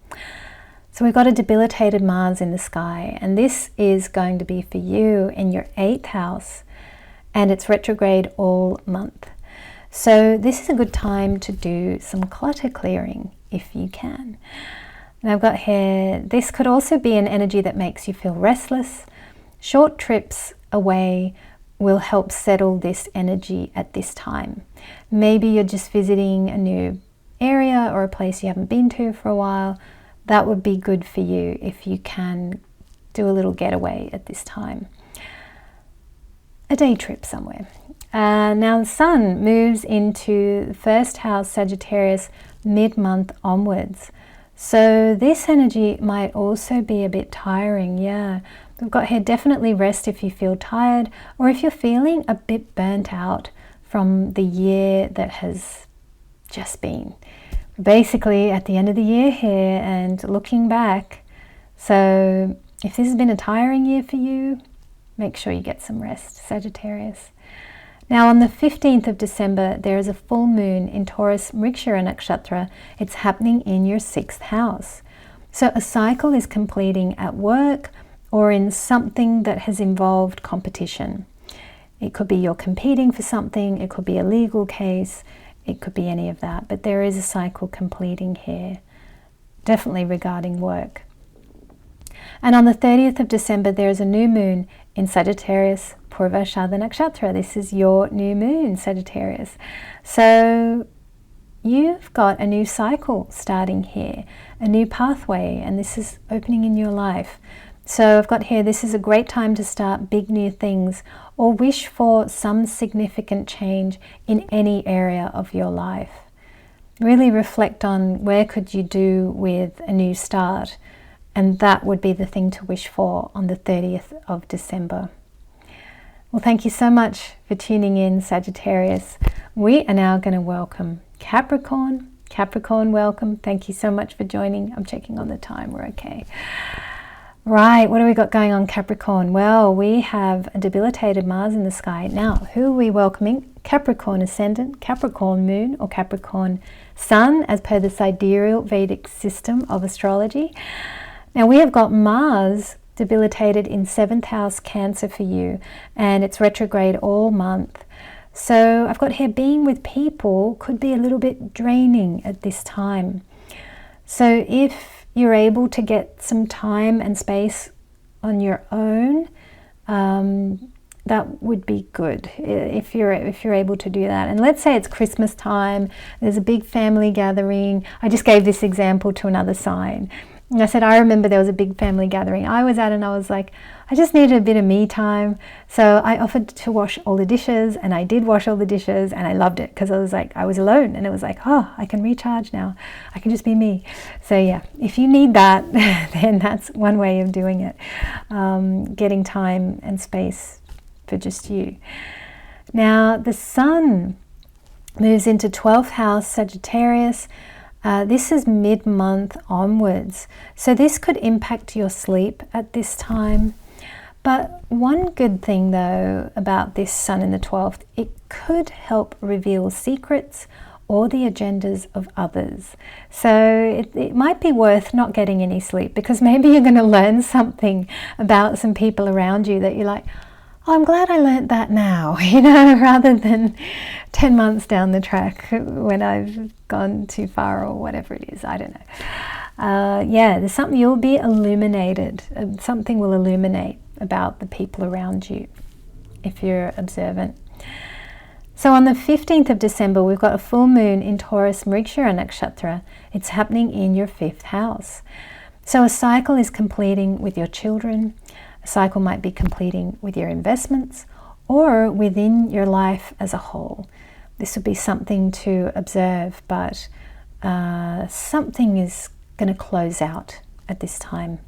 So we've got a debilitated Mars in the sky, and this is going to be for you in your 8th house, and it's retrograde all month. So this is a good time to do some clutter clearing if you can. And I've got here, this could also be an energy that makes you feel restless. Short trips away will help settle this energy at this time. Maybe you're just visiting a new area or a place you haven't been to for a while. That would be good for you if you can do a little getaway at this time. a day trip somewhere. Now the Sun moves into the first house, Sagittarius, mid-month onwards. So this energy might also be a bit tiring. Yeah, we've got here, definitely rest if you feel tired, or if you're feeling a bit burnt out from the year that has just been. Basically at the end of the year here and looking back. So if this has been a tiring year for you, make sure you get some rest, Sagittarius. Now on the 15th of December, there is a full moon in Taurus Mrigashira Nakshatra. It's happening in your 6th house. So a cycle is completing at work or in something that has involved competition. It could be you're competing for something, it could be a legal case, it could be any of that, but there is a cycle completing here, definitely regarding work. And on the 30th of December, there is a new moon in Sagittarius, Purvashada Nakshatra. This is your new moon, Sagittarius. So you've got a new cycle starting here, a new pathway, and this is opening in your life. So I've got here, this is a great time to start big new things or wish for some significant change in any area of your life. Really reflect on where could you do with a new start, and that would be the thing to wish for on the 30th of December. Well, thank you so much for tuning in, Sagittarius. We are now going to welcome Capricorn. Capricorn, welcome. Thank you so much for joining. I'm checking on the time. We're okay. Right, what do we got going on, Capricorn? Well, we have a debilitated Mars in the sky. Now, who are we welcoming? Capricorn Ascendant, Capricorn Moon, or Capricorn Sun, as per the sidereal Vedic system of astrology. Now, we have got Mars debilitated in 7th house Cancer for you, and it's retrograde all month. So I've got here, being with people could be a little bit draining at this time. So if you're able to get some time and space on your own, that would be good if you're able to do that. And let's say it's Christmas time, there's a big family gathering. I just gave this example to another sign. And I said, I remember there was a big family gathering I was at, and I was like, I just needed a bit of me time. So I offered to wash all the dishes, and I did wash all the dishes, and I loved it because I was like, I was alone, and it was like, oh, I can recharge now. I can just be me. So yeah, if you need that, then that's one way of doing it. Getting time and space for just you. Now, the Sun moves into 12th house Sagittarius. This is mid-month onwards, so this could impact your sleep at this time. But one good thing though about this Sun in the 12th, it could help reveal secrets or the agendas of others. So it might be worth not getting any sleep, because maybe you're going to learn something about some people around you that you're like, oh, I'm glad I learnt that now, rather than 10 months down the track when I've gone too far or whatever it is. I don't know. Yeah, there's something, you'll be illuminated. Something will illuminate about the people around you if you're observant. So on the 15th of December, we've got a full moon in Taurus Mrigashira Nakshatra. It's happening in your 5th house. So a cycle is completing with your children. A cycle might be completing with your investments or within your life as a whole. This would be something to observe, but something is going to close out at this time.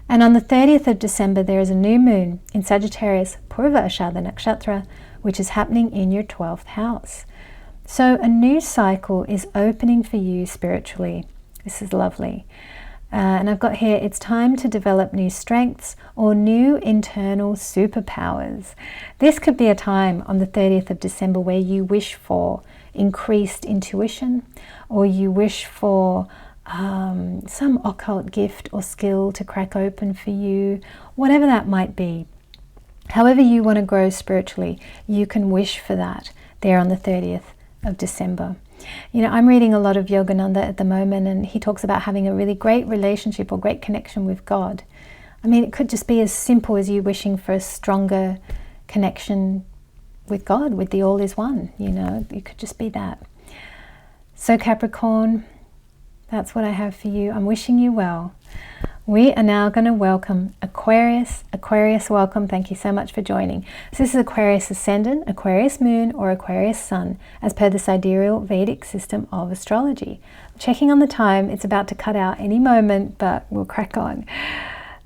And on the 30th of December, there is a new moon in Sagittarius, Purvashada Nakshatra, which is happening in your 12th house. So a new cycle is opening for you spiritually. This is lovely. And I've got here, it's time to develop new strengths or new internal superpowers. This could be a time on the 30th of December where you wish for increased intuition, or you wish for some occult gift or skill to crack open for you, whatever that might be. However you want to grow spiritually, you can wish for that there on the 30th of December. I'm reading a lot of Yogananda at the moment, and he talks about having a really great relationship or great connection with God. I mean, it could just be as simple as you wishing for a stronger connection with God, with the all is one, it could just be that. So Capricorn, that's what I have for you. I'm wishing you well. We are now going to welcome Aquarius. Aquarius, welcome. Thank you so much for joining. So this is Aquarius Ascendant, Aquarius Moon, or Aquarius Sun, as per the sidereal Vedic system of astrology. Checking on the time, it's about to cut out any moment, but we'll crack on.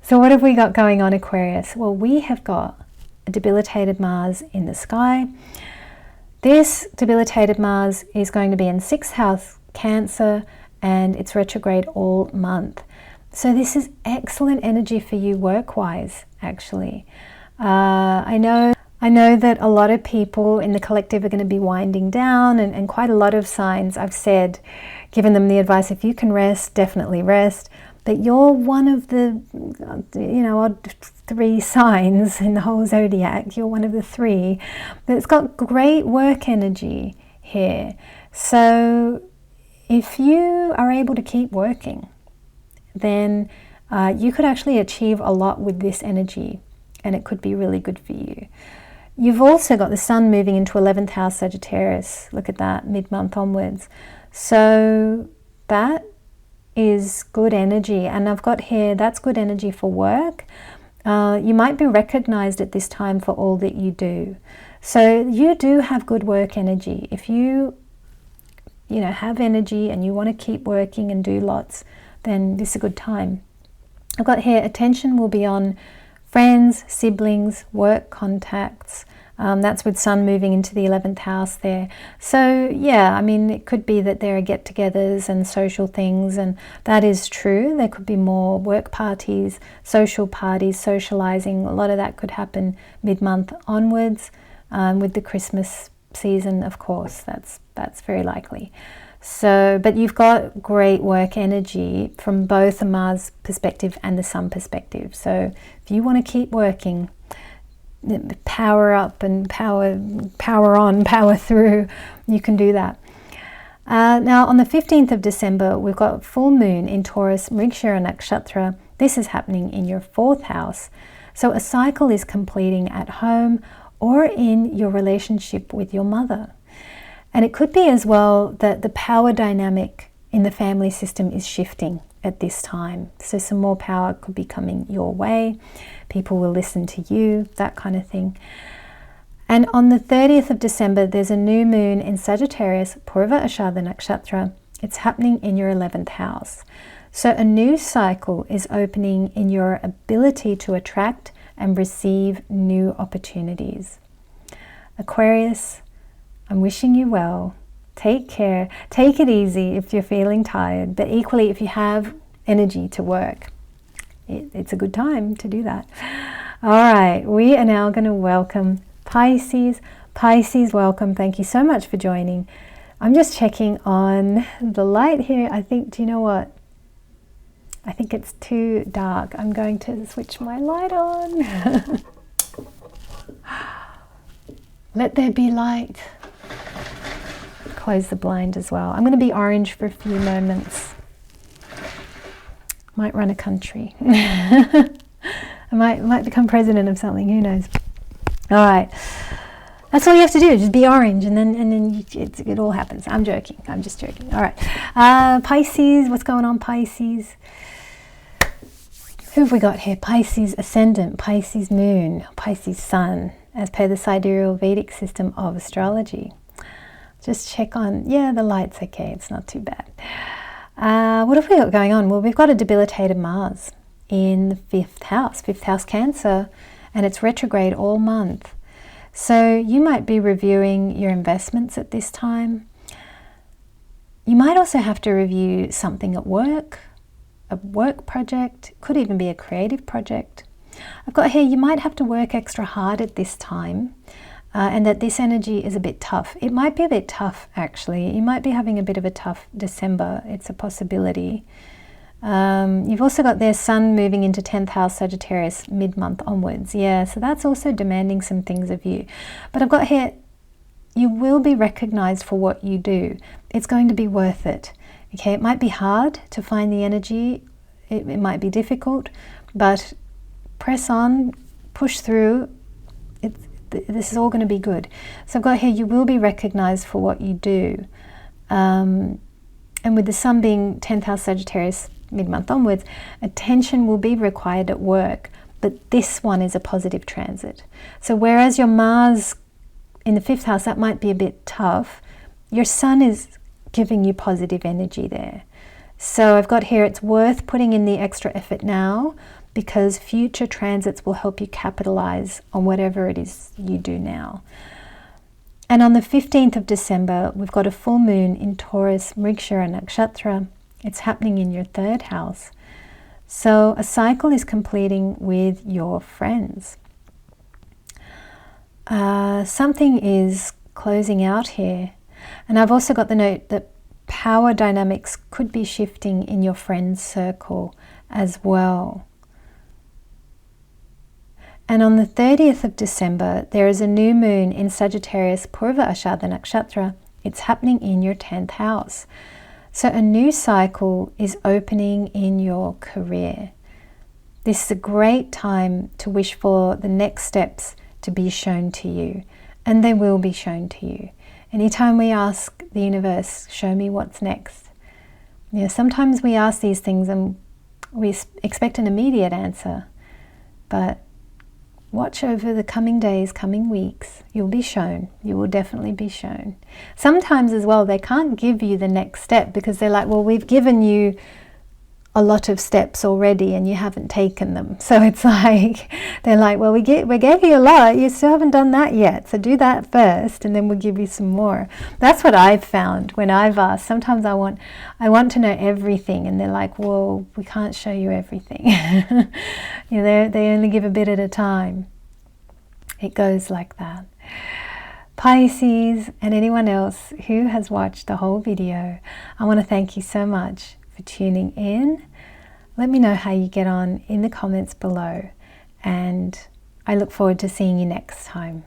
So what have we got going on, Aquarius? Well, we have got a debilitated Mars in the sky. This debilitated Mars is going to be in 6th house, Cancer, and it's retrograde all month. So this is excellent energy for you work-wise, actually. I know that a lot of people in the collective are going to be winding down, and quite a lot of signs I've said, given them the advice, if you can rest, definitely rest. But you're one of the, odd 3 signs in the whole zodiac. You're one of the 3 that's got great work energy here. So if you are able to keep working, then you could actually achieve a lot with this energy, and it could be really good for you. You've also got the Sun moving into 11th house Sagittarius. Look at that, mid-month onwards. So that is good energy, and I've got here, that's good energy for work. You might be recognized at this time for all that you do. So you do have good work energy. If you have energy and you want to keep working and do lots, then this is a good time. I've got here, attention will be on friends, siblings, work contacts. That's with Sun moving into the 11th house there. So yeah, I mean, it could be that there are get-togethers and social things, and that is true. There could be more work parties, social parties, socializing. A lot of that could happen mid-month onwards, with the Christmas season, of course. That's very likely. So, but you've got great work energy from both the Mars perspective and the Sun perspective. So if you want to keep working, power up and power on, power through, you can do that. Now on the 15th of December, we've got full moon in Taurus, Mrigashira Nakshatra. This is happening in your 4th house. So a cycle is completing at home or in your relationship with your mother. And it could be as well that the power dynamic in the family system is shifting at this time. So some more power could be coming your way. People will listen to you, that kind of thing. And on the 30th of December, there's a new moon in Sagittarius, Purva Ashadha Nakshatra. It's happening in your 11th house. So a new cycle is opening in your ability to attract and receive new opportunities. Aquarius, I'm wishing you well. Take care. Take it easy if you're feeling tired, but equally if you have energy to work, it's a good time to do that. All right, we are now going to welcome Pisces. Pisces, welcome. Thank you so much for joining. I'm just checking on the light here. I think, do you know what? I think it's too dark. I'm going to switch my light on. Let there be light. Close the blind as well. I'm going to be orange for a few moments. Might run a country. I might become president of something, who knows. All right, that's all you have to do, just be orange, and then it all happens. I'm joking, I'm just joking. All right, Pisces, what's going on, Pisces? Who have we got here? Pisces Ascendant, Pisces Moon, Pisces Sun, as per the sidereal Vedic system of astrology. Just check on, yeah, the light's okay, it's not too bad. What have we got going on? Well, we've got a debilitated Mars in the 5th house Cancer, and it's retrograde all month. So you might be reviewing your investments at this time. You might also have to review something at work, a work project, could even be a creative project. I've got here, you might have to work extra hard at this time. And that this energy is a bit tough. It might be a bit tough, actually. You might be having a bit of a tough December. It's a possibility. You've also got their Sun moving into 10th house Sagittarius mid-month onwards. Yeah, so that's also demanding some things of you. But I've got here, you will be recognized for what you do. It's going to be worth it. Okay, it might be hard to find the energy. It might be difficult, but press on, push through. This is all going to be good. So I've got here, you will be recognized for what you do. And with the Sun being 10th house Sagittarius, mid-month onwards, attention will be required at work, but this one is a positive transit. So whereas your Mars in the 5th house, that might be a bit tough, your Sun is giving you positive energy there. So I've got here, it's worth putting in the extra effort now, because future transits will help you capitalize on whatever it is you do now. And on the 15th of December, we've got a full moon in Taurus, Mrigashira Nakshatra. It's happening in your 3rd house. So a cycle is completing with your friends. Something is closing out here. And I've also got the note that power dynamics could be shifting in your friends' circle as well. And on the 30th of December, there is a new moon in Sagittarius, Purva Ashadha Nakshatra. It's happening in your 10th house. So a new cycle is opening in your career. This is a great time to wish for the next steps to be shown to you, and they will be shown to you. Anytime we ask the universe, show me what's next. You know, sometimes we ask these things and we expect an immediate answer, but watch over the coming days, coming weeks. You'll be shown. You will definitely be shown. Sometimes as well, they can't give you the next step because they're like, well, we've given you a lot of steps already and you haven't taken them. So it's like, they're like, well, we gave you a lot, you still haven't done that yet. So do that first and then we'll give you some more. That's what I've found when I've asked. Sometimes I want to know everything and they're like, well, we can't show you everything. You know, they only give a bit at a time. It goes like that. Pisces and anyone else who has watched the whole video, I want to thank you so much for tuning in. Let me know how you get on in the comments below, and I look forward to seeing you next time.